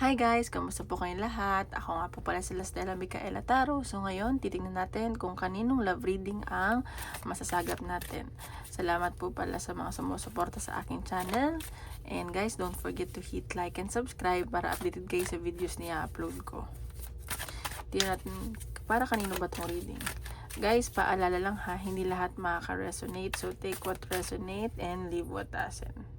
Hi guys! Kamusta po kayong lahat? Ako nga po pala si Stella Micaela Taro. So ngayon, titingnan natin kung kaninong love reading ang masasagap natin. Salamat po pala sa mga sumusuporta sa aking channel. And guys, don't forget to hit like and subscribe para updated kayo sa videos niya upload ko. Tingnan natin para kanino ba itong reading. Guys, paalala lang ha, hindi lahat makaka-resonate. So take what resonate and leave what doesn't.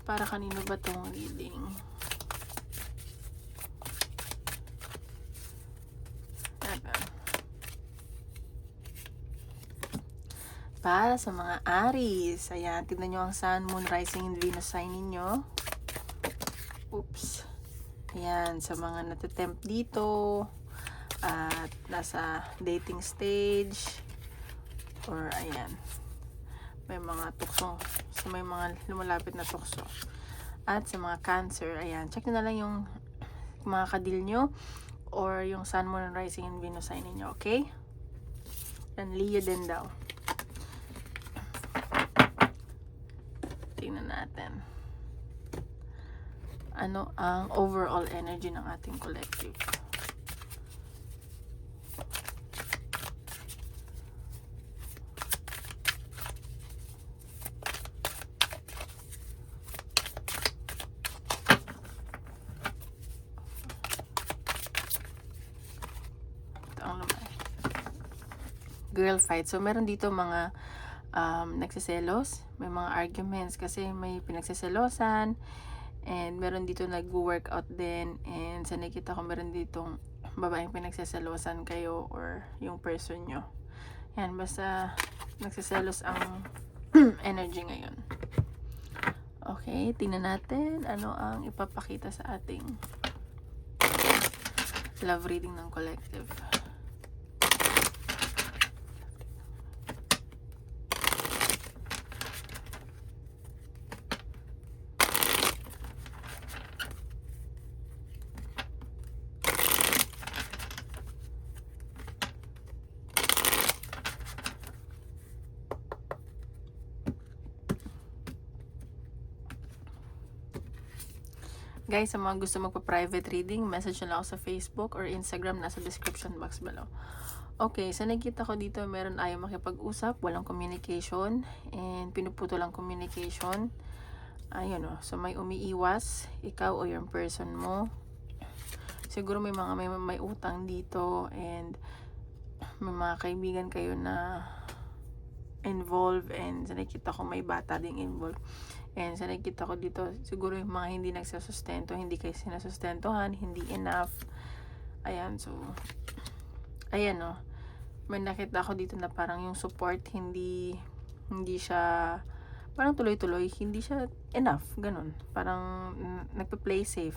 Para kanino ba itong reading? Para sa mga Aries. Ayan, tignan nyo ang Sun, Moon, Rising, and Venus sign ninyo. Oops. Ayan, sa mga natitempt dito at nasa dating stage or ayan, may mga tukso, so may mga lumalapit na tukso. At sa mga Cancer, ayan, check nyo na lang yung mga kadil nyo or yung Sun, Moon, Rising, and Venus sign ninyo, okay? And Leo din daw. Tingnan natin ano ang overall energy ng ating collective. Girl fight. So meron dito mga nagsiselos, may mga arguments kasi may pinagsiselosan, and meron dito nag-workout din, and sa nakita ko meron ditong babaeng pinagsiselosan kayo or yung person nyo. Yan, basta nagsiselos ang energy ngayon. Okay, tingnan natin ano ang ipapakita sa ating love reading ng collective. Guys, sa mga gusto magpa-private reading, message na lang ako sa Facebook or Instagram, nasa description box below. Okay, sa nakita ko dito, meron ayaw makipag-usap, walang communication, and pinuputo lang communication. Ayun o, so may umiiwas, ikaw o yung person mo. Siguro may mga may utang dito, and may mga kaibigan kayo na involved, and sa nakita ko may bata ding involved. And sa nakita ko dito, siguro yung mga hindi nagsasustento, hindi kayo sinasustentohan, hindi enough. Ayan, so ayan o, may nakita ko dito na parang yung support hindi siya parang tuloy-tuloy, hindi siya enough, ganun. Parang nagpe-play safe,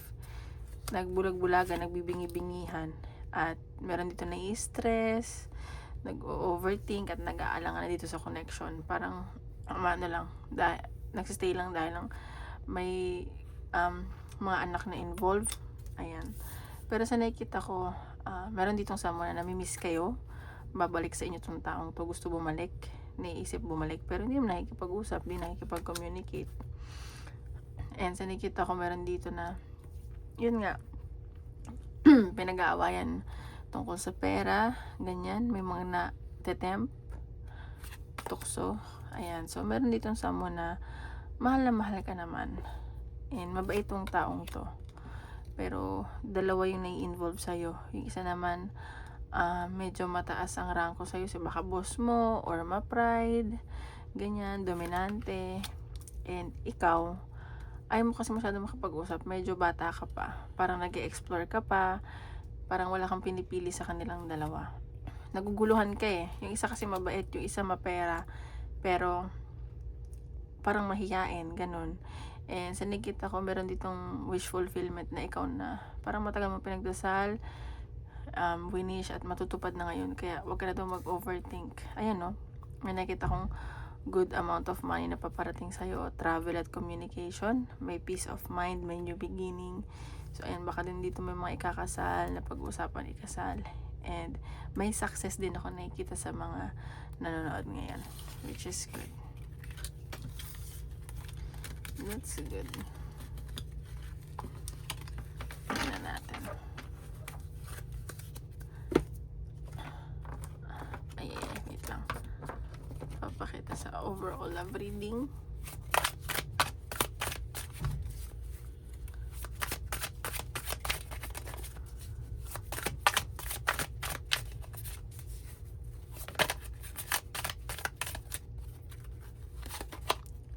nagbulag-bulagan, nagbibingi-bingihan, at meron dito na stress, nag-overthink, at nag-aalangan na dito sa connection. Parang ano lang, nagsistay lang dahil lang may mga anak na involved. Ayan. Pero sa nakikita ko, meron ditong someone na namimiss kayo, babalik sa inyo itong taong to, gusto bumalik, naiisip bumalik, pero hindi mo nakikipag-usap, hindi nakikipag-communicate. And sa nakikita ko, meron dito na yun nga, pinag-aawayan tungkol sa pera, ganyan, may mga na-tempt, tukso. Ayan, so meron ditong someone na mahal ka naman, and mabait tong taong to, pero dalawa yung nai-involve sa'yo. Yung isa naman, medyo mataas ang ranko sa'yo, so baka boss mo or ma-pride, ganyan, dominante, and ikaw ayaw mo kasi masyado makapag-usap, medyo bata ka pa, parang nag-e-explore ka pa, parang wala kang pinipili sa kanilang dalawa, naguguluhan ka eh. Yung isa kasi mabait, yung isa mapera, pero parang mahiyain, ganun. And sa nakita ko, meron ditong wish fulfillment na ikaw na parang matagal mo pinagdasal, winish at matutupad na ngayon, kaya wag ka na daw mag-overthink. Ayan no, may nakita kong good amount of money na paparating sa'yo, travel at communication, may peace of mind, may new beginning. So ayan, baka din dito may mga ikakasal na pag-usapan ikasal, and may success din ako nakikita sa mga nanonood ngayon, which is good. That's good. Tingnan natin. Ay, wait lang. Papakita sa overall love reading.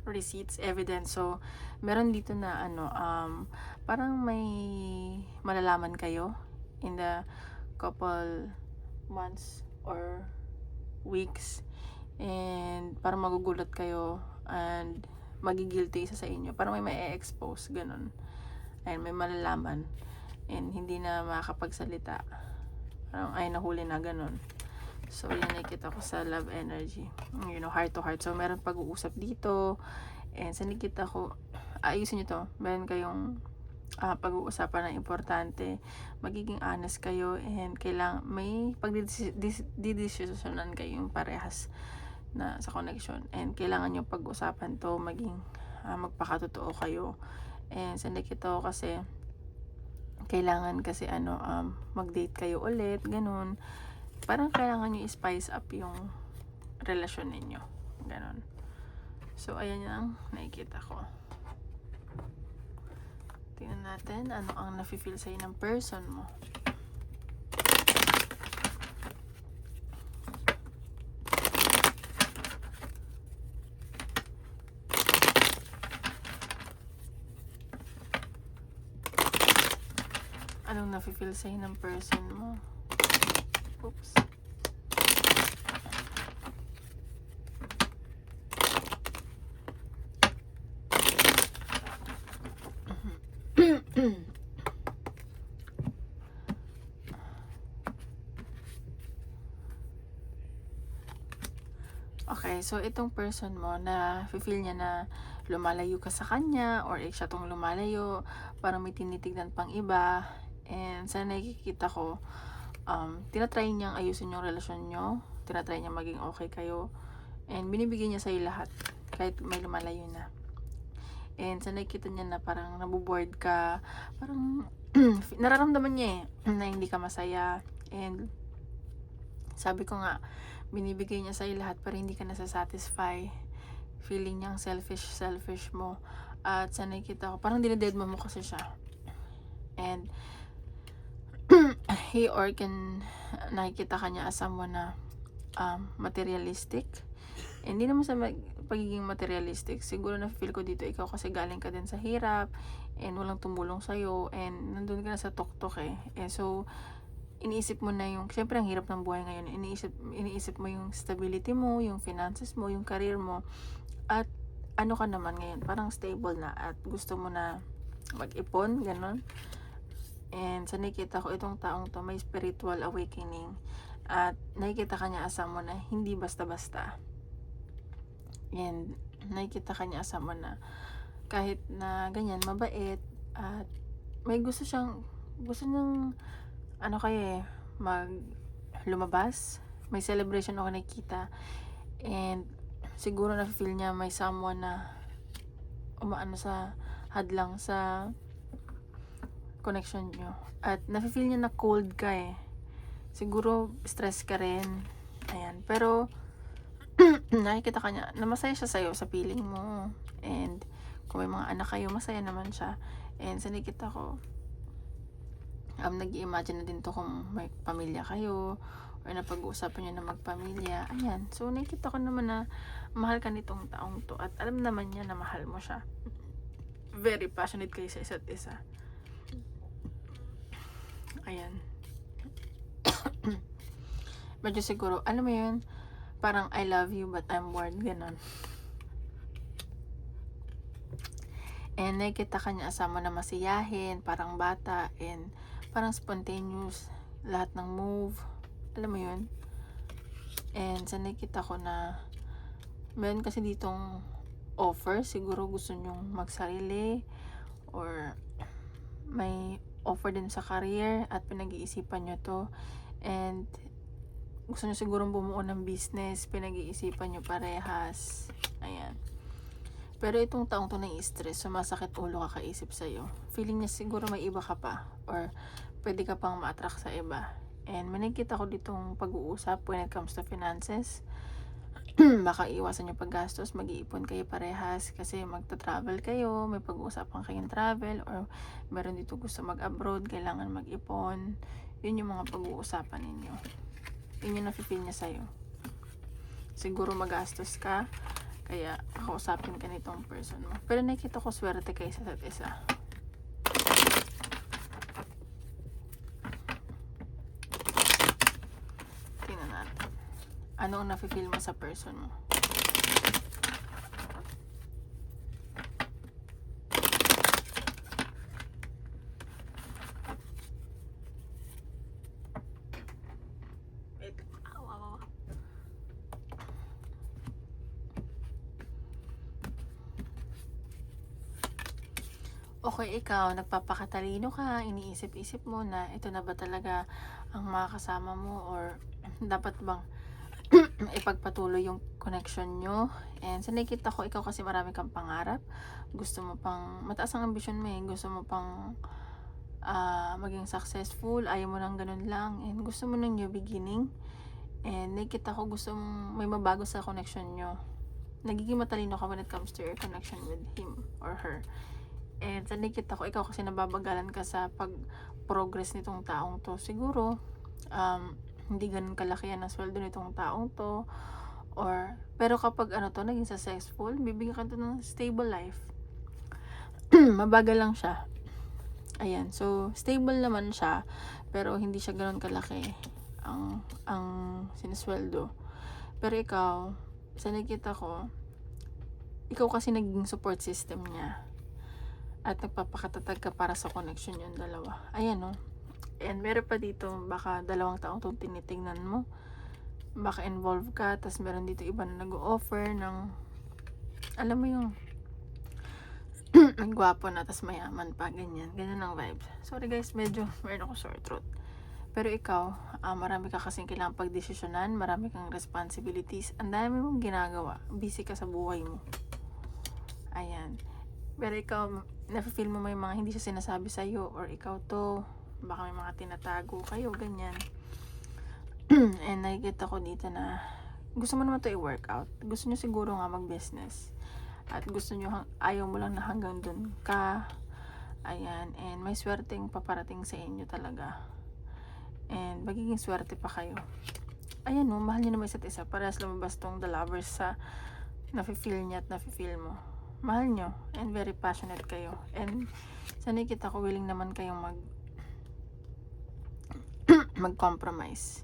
Receipts, evidence. So, meron dito na parang may malalaman kayo in the couple months or weeks, and parang magugulat kayo and magigilty isa sa inyo. Parang may expose ganun. Ayun, may malalaman and hindi na makakapagsalita. Parang ay nahuli na ganun. So, yan nakikita ko sa love energy. Heart to heart. So, meron pag-uusap dito. And sa nakita ko, ayusin nyo to. Meron kayong pag-uusapan na importante. Magiging honest kayo. And kailangan, may pagdidesisyonan kayong parehas na sa connection. And kailangan nyo pag-usapan to. Maging magpakatotoo kayo. And sa nakita ko kasi, kailangan kasi mag-date kayo ulit. Ganun. Parang kailangan nyo i-spice up yung relasyon ninyo. Ganon. So, ayan yung nakikita ko. Tingnan natin ano ang nafe-feel sa'yo ng person mo. Anong nafe-feel sa'yo ng person mo? Oops. Okay, so itong person mo na feel niya na lumalayo ka sa kanya or siya tong lumalayo, parang may tinitignan pang iba, and sa nakikita ko, tinatry niyang ayusin yung relasyon nyo, tinatry niyang maging okay kayo, and binibigyan niya sa'yo lahat kahit may lumalayo na. And sa nakikita niya na parang nabuboard ka, parang nararamdaman niya na hindi ka masaya, and sabi ko nga, binibigay niya sa'yo lahat pero hindi ka nasasatisfy. Feeling niyang selfish mo. At sa nakikita ko, parang dinededma mo kasi siya. And he or can nakikita ka niya as someone na materialistic. Hindi naman sa pagiging materialistic. Siguro na feel ko dito, ikaw kasi galing ka din sa hirap and walang tumulong sa'yo and nandun ka na sa tuktok eh. So, iniisip mo na yung, syempre ang hirap ng buhay ngayon, iniisip mo yung stability mo, yung finances mo, yung career mo, at ano ka naman ngayon, parang stable na at gusto mo na mag-ipon, ganon. And sa nakikita ko, itong taong to may spiritual awakening at nakikita ka niya asama na hindi basta-basta, and nakikita ka niya asama na kahit na ganyan, mabait at may gusto niyang lumabas. May celebration ako nakita. And siguro na-feel niya may someone na umaano sa hadlang sa connection niyo. At na-feel niya na cold ka eh. Siguro stress ka rin. Ayan. Pero nakikita ka niya na masaya siya sa'yo sa feeling mo. And kung may mga anak kayo, masaya naman siya. And sa nakita ko, nag-i-imagine na din to kung may pamilya kayo or napag-uusapan nyo na magpamilya. Ayan. So, nakikita ko naman na mahal ka nitong taong to at alam naman niya na mahal mo siya. Very passionate kayo sa isa't isa. Ayan. Medyo siguro, alam mo yun, parang I love you but I'm bored, ganon. And nakikita ka niya asama na masiyahin, parang bata, and parang spontaneous, lahat ng move, alam mo yun. And sa nakita ko na meron kasi ditong offer, siguro gusto nyong magsarili or may offer din sa career at pinag-iisipan nyo to, and gusto nyo siguro bumuo ng business, pinag-iisipan nyo parehas. Ayan. Pero itong taong to nai-stress, sumasakit ulo kakaisip sa'yo. Feeling niya siguro may iba ka pa or pwede ka pang ma-attract sa iba. And may nakikita ko ditong pag-uusap when it comes to finances. Baka iwasan yung paggastos, mag-iipon kayo parehas kasi magta-travel kayo, may pag-uusapan kayong travel or meron dito gusto mag-abroad, kailangan mag-ipon. Yun yung mga pag-uusapan ninyo. Yun yung nafe-feel niya sa'yo. Siguro magastos ka, kaya kakausapin ka nitong person mo. Pero nakikita ko swerte kayo sa isa't isa. Tingnan natin. Ano ang nafe-feel mo sa person mo? Wait. Aw. Okay, ikaw, nagpapakatalino ka, iniisip-isip mo na ito na ba talaga ang makakasama mo or dapat bang ipagpatuloy yung connection nyo. And sa nakikita ko, ikaw kasi marami kang pangarap, gusto mo pang, mataas ang ambisyon mo gusto mo pang maging successful, ayaw mo nang ganun lang, and gusto mo ng new beginning. And nakikita ko gusto mong may mabago sa connection nyo, nagiging matalino ka when it comes to your connection with him or her. And sa nakikita ko, ikaw kasi nababagalan ka sa pag-progress nitong taong to. Siguro, hindi ganun kalaki yan ang sweldo nitong taong to. Pero kapag naging successful, bibigyan ka to ng stable life. Mabagal lang siya. Ayan, so stable naman siya, pero hindi siya ganun kalaki ang sinisweldo. Pero ikaw, sa nakikita ko, ikaw kasi naging support system niya. At nagpapakatatag ka para sa connection yung dalawa. Ayan, no? And meron pa dito, baka 2 taong itong tinitingnan mo. Baka involved ka, tas meron dito iba na nag-o-offer ng, alam mo yung, gwapo na, tas mayaman pa, ganyan. Ganyan ang vibes. Sorry guys, medyo meron ako sore throat. Pero ikaw, marami ka kasing kailangang pagdesisyonan, marami kang responsibilities, ang dami mong ginagawa, busy ka sa buhay mo. Ayan. Pero ikaw, nafe-feel mo may mga hindi siya sinasabi sa'yo or ikaw to, baka may mga tinatago kayo, ganyan. And nakikita ko dito na gusto mo naman to i-workout. Gusto nyo siguro nga mag-business. At gusto nyo, ayaw mo lang na hanggang dun ka. Ayan. And may swerteng paparating sa inyo talaga. And magiging swerte pa kayo. Ayan, no, mahal nyo naman isa't isa. Parehas lumabas tong the lovers sa nafe-feel niya at nafe-feel mo. Mahal nyo and very passionate kayo. And sa nakikita ko, willing naman kayong mag-compromise.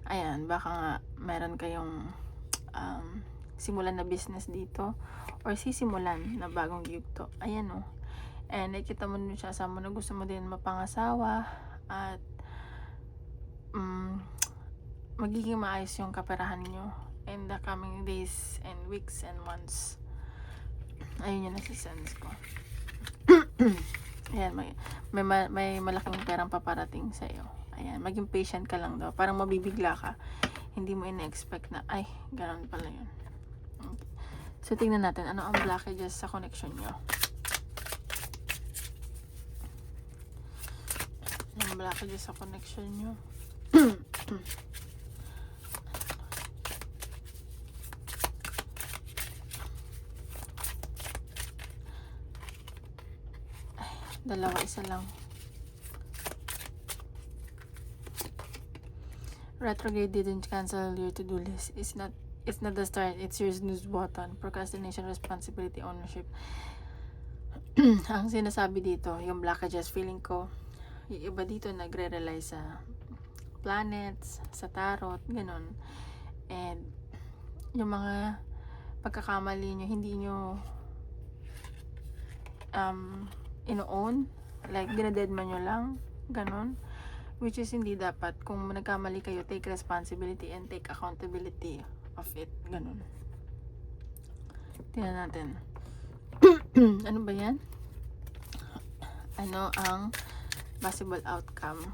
Ayan, baka nga meron kayong simulan na business dito or sisimulan na bagong yugto. Ayan, no. And nakikita mo din siya sa mo na gusto mo din mapangasawa at magiging maayos yung kaperahan nyo in the coming days and weeks and months. Ayun yung nasa-sense ko. Ayan, may malaking perang paparating sa'yo. Ayan, maging patient ka lang daw. Parang mabibigla ka. Hindi mo ina-expect na, ay, ganun pala yun. Okay. So, tingnan natin, ano ang blockages sa connection nyo. Ang blockages sa connection nyo. Dalawa, isa lang. Retrograde didn't cancel your to-do list. It's not the start, it's your snooze button. Procrastination, responsibility, ownership. Ang sinasabi dito, yung blockages, feeling ko, yung iba dito nagre-rely sa planets, sa tarot, ganun. And yung mga pagkakamali nyo, hindi nyo ino-own, like dinadedman nyo lang, ganun, which is hindi dapat. Kung nagkamali kayo, take responsibility and take accountability of it, ganun. Tingnan natin. Ano ba yan? Ano ang possible outcome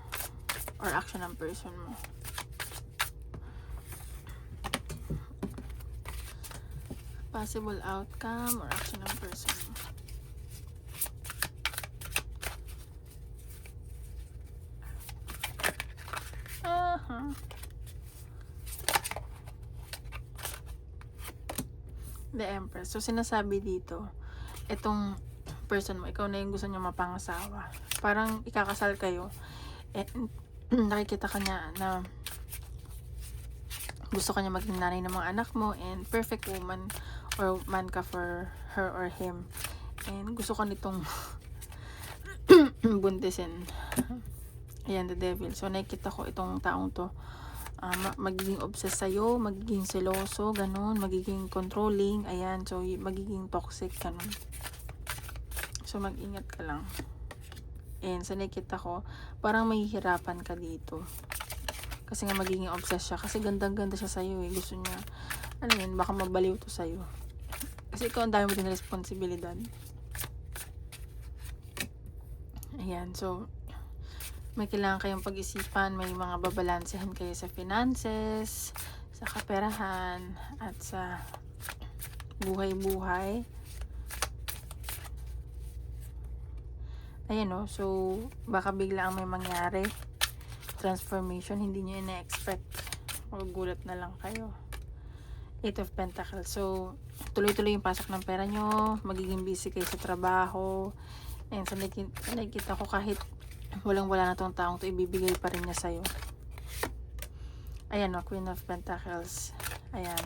or action ng person mo? Possible outcome or action ng person mo. The Empress. So, sinasabi dito, itong person mo, ikaw na yung gusto niya mapangasawa. Parang ikakasal kayo. Nakikita ka niya na gusto ka niya maging nanay ng mga anak mo and perfect woman or man ka for her or him. And gusto ka nitong buntisin. Ayan, the devil. So, nakikita ko itong taong to. Magiging obsessed sa'yo, magiging seloso, ganun, magiging controlling, ayan, so magiging toxic, ganun. So mag-ingat ka lang. And sa nakita ko, parang mahihirapan ka dito. Kasi nga magiging obsessed siya, kasi gandang-ganda siya sa'yo eh, gusto niya, ano yun, baka mabaliw to sa'yo. Kasi ikaw ang dami mo din responsibilidad. Ayan, so may kailangan kayong pag-isipan, may mga babalansehan kayo sa finances, sa kaperahan, at sa buhay-buhay. Ayan o, so baka bigla ang may mangyari. Transformation, hindi nyo ina-expect. Magugulat na lang kayo. 8 of Pentacles. So, tuloy-tuloy yung pasok ng pera nyo, magiging busy kayo sa trabaho, and sa nakikita ko kahit walang-wala na tong taong to, ibibigay pa rin niya sa'yo. Ayan o, Queen of Pentacles. Ayan.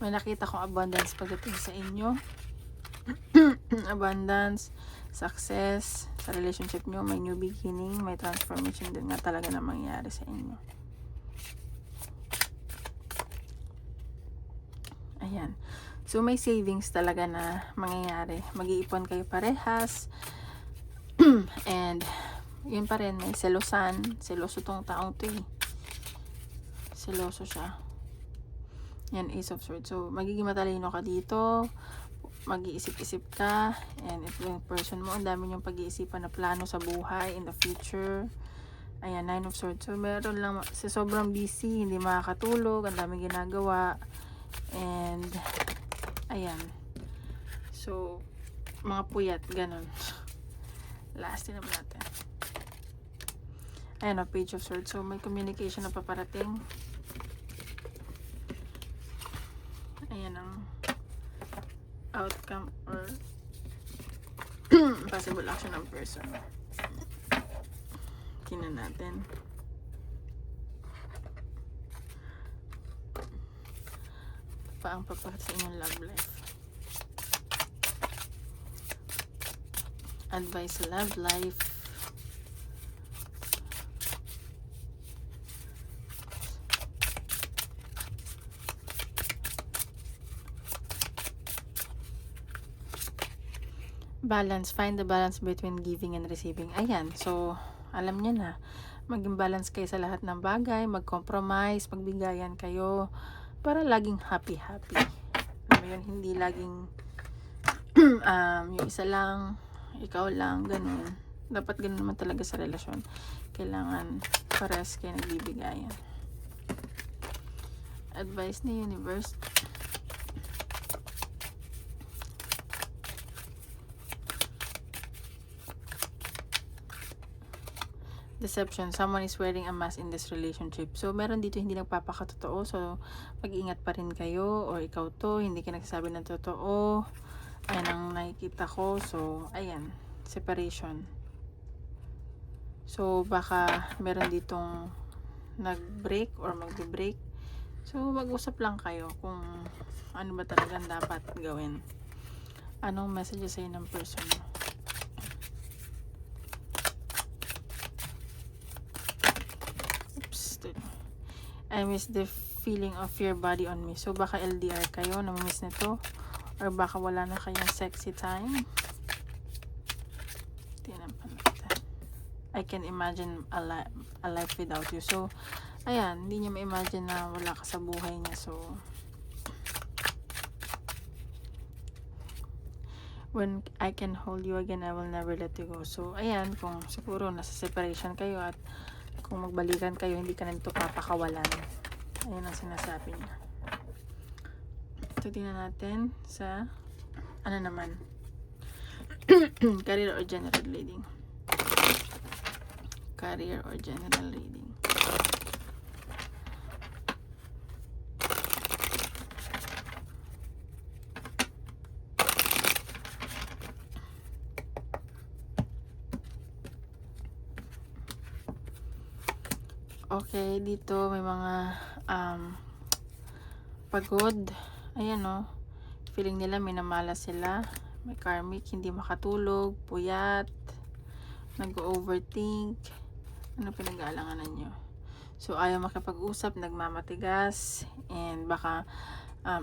May nakita kong abundance pagdating sa inyo. Abundance, success, sa relationship nyo, may new beginning, may transformation din nga talaga na mangyari sa inyo. Ayan. So, may savings talaga na mangyayari. Mag-iipon kayo parehas. And yun pa rin, may selosan. Seloso tong taong to eh. Seloso siya. Yan, Ace of Swords. So, magiging matalino ka dito. Mag-iisip-isip ka. And ito yung person mo. Ang dami niyong pag-iisipan na plano sa buhay in the future. Ayan, 9 of Swords. So, meron lang, sobrang busy, hindi makakatulog, ang daming ginagawa. And, ayan. So, mga puyat, ganun. Last naman natin. Ayan o, Page of Swords. So, may communication na paparating. Ayan ang outcome or possible action ng person. Kina natin. Pa ang papakita sa inyong love life. Advice sa love life. Balance. Find the balance between giving and receiving. Ayan. So, alam niya na. Maging balance kayo sa lahat ng bagay. Mag-compromise. Magbigayan kayo. Para laging happy-happy. Alam yun, hindi laging yung isa lang, ikaw lang, ganun. Dapat ganun naman talaga sa relasyon. Kailangan pares kayo nagbibigayan. Advice ni Universe. Deception. Someone is wearing a mask in this relationship. So, meron dito hindi nagpapakatotoo. So, mag-ingat pa rin kayo. Or ikaw to, hindi ka nagsasabi ng totoo. Ayan ang nakikita ko. So, ayan. Separation. So, baka meron ditong nag-break or mag-break. So, mag-usap lang kayo kung ano ba talagang dapat gawin. Anong message sa'yo ng person mo? I miss the feeling of your body on me. So, baka LDR kayo, namimiss nito. Or baka wala na kayong sexy time. Tingnan pa natin. I can imagine a life without you. So, ayan, hindi niya ma-imagine na wala ka sa buhay niya. So, when I can hold you again, I will never let you go. So, ayan, kung siguro nasa separation kayo at kung magbalikan kayo, hindi ka nito papakawalan. Ayan ang sinasabi niya. So, tingnan natin sa, ano naman, career or general reading. Career or general reading. Okay, dito may mga pagod. Ayan o. Feeling nila minamalas sila. May karmic, hindi makatulog, puyat, nag-overthink. Ano pinag-aalanganan nyo? So, ayaw makipag-usap, nagmamatigas, and baka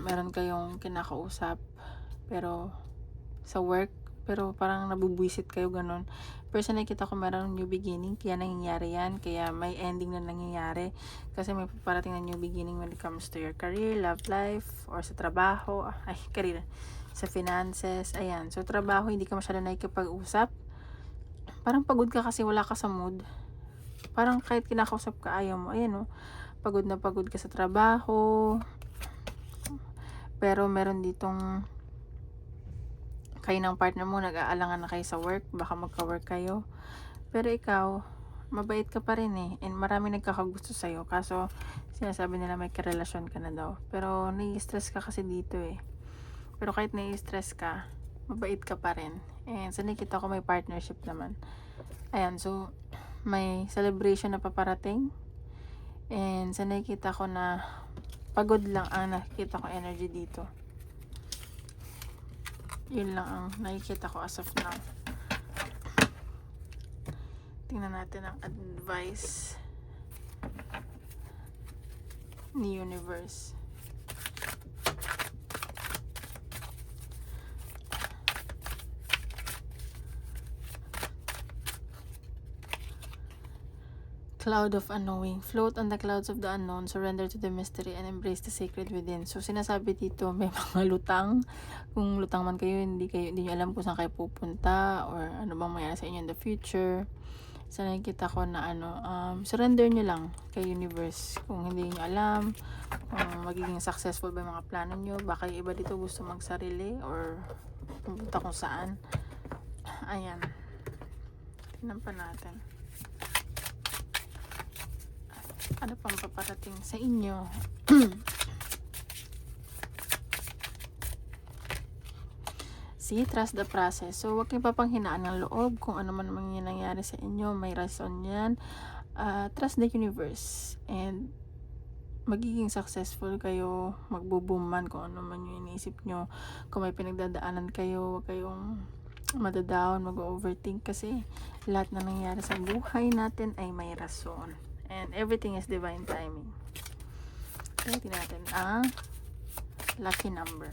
meron kayong kinakausap, pero sa work, pero parang nabubwisit kayo ganun. Pero sa nakikita ko meron new beginning, kaya nangyayari yan, kaya may ending na nangyayari. Kasi may parating na new beginning when it comes to your career, love life, or sa trabaho, career, sa finances, ayan. So, trabaho, hindi ka masyado nakikipag-usap. Parang pagod ka kasi wala ka sa mood. Parang kahit kinakausap ka, ayaw mo. Ayan, pagod na pagod ka sa trabaho. Pero meron ditong kayo ng partner mo, nag-aalangan na kayo sa work, baka magka-work kayo. Pero ikaw, mabait ka pa rin eh. And marami nagkakagusto sa'yo. Kaso, sinasabi nila may karelasyon ka na daw. Pero, nai-stress ka kasi dito eh. Pero kahit nai-stress ka, mabait ka pa rin. And sa nakita ko may partnership naman. Ayan, so, may celebration na paparating. And sa nakita ko na pagod lang ang nakikita ko energy dito. Yun lang ang nakikita ko as of now. Tingnan natin ang advice ni universe. Cloud of unknowing. Float on the clouds of the unknown. Surrender to the mystery and embrace the sacred within. So, sinasabi dito, may mga lutang. Kung lutang man kayo, hindi nyo alam kung saan kayo pupunta or ano bang mayroon sa inyo in the future. So, nakikita ko na surrender nyo lang kay universe. Kung hindi nyo alam, kung magiging successful ba yung mga plano nyo. Baka yung iba dito gusto magsarili or pupunta kung saan. Ayan. Tingnan pa natin. Ano pang paparating sa inyo? See, trust the process. So, huwag kayong papanghinaan ng loob kung ano man yung nangyari sa inyo. May rason yan. Trust the universe. And magiging successful kayo. Magbo-boom man kung ano man yung iniisip nyo. Kung may pinagdadaanan kayo, huwag kayong madadown, mag-overthink. Kasi lahat na nangyari sa buhay natin ay may rason. And everything is divine timing. Okay, tingnan natin ang lucky number.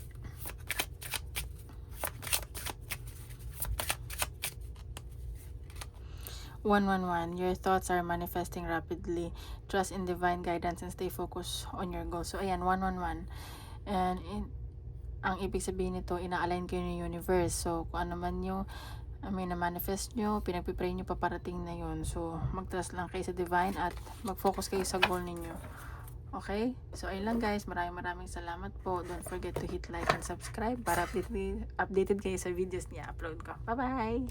111. Your thoughts are manifesting rapidly. Trust in divine guidance and stay focused on your goals. So, ayan, 111. And ang ibig sabihin nito, ina-align kayo ng universe. So, kung ano man yung na-manifest nyo, pinagpipray nyo, paparating na yun. So, mag-trust lang kayo sa divine at mag-focus kayo sa goal ninyo. Okay? So, ayun lang guys. Maraming salamat po. Don't forget to hit like and subscribe para updated kayo sa videos niya upload ko. Bye-bye!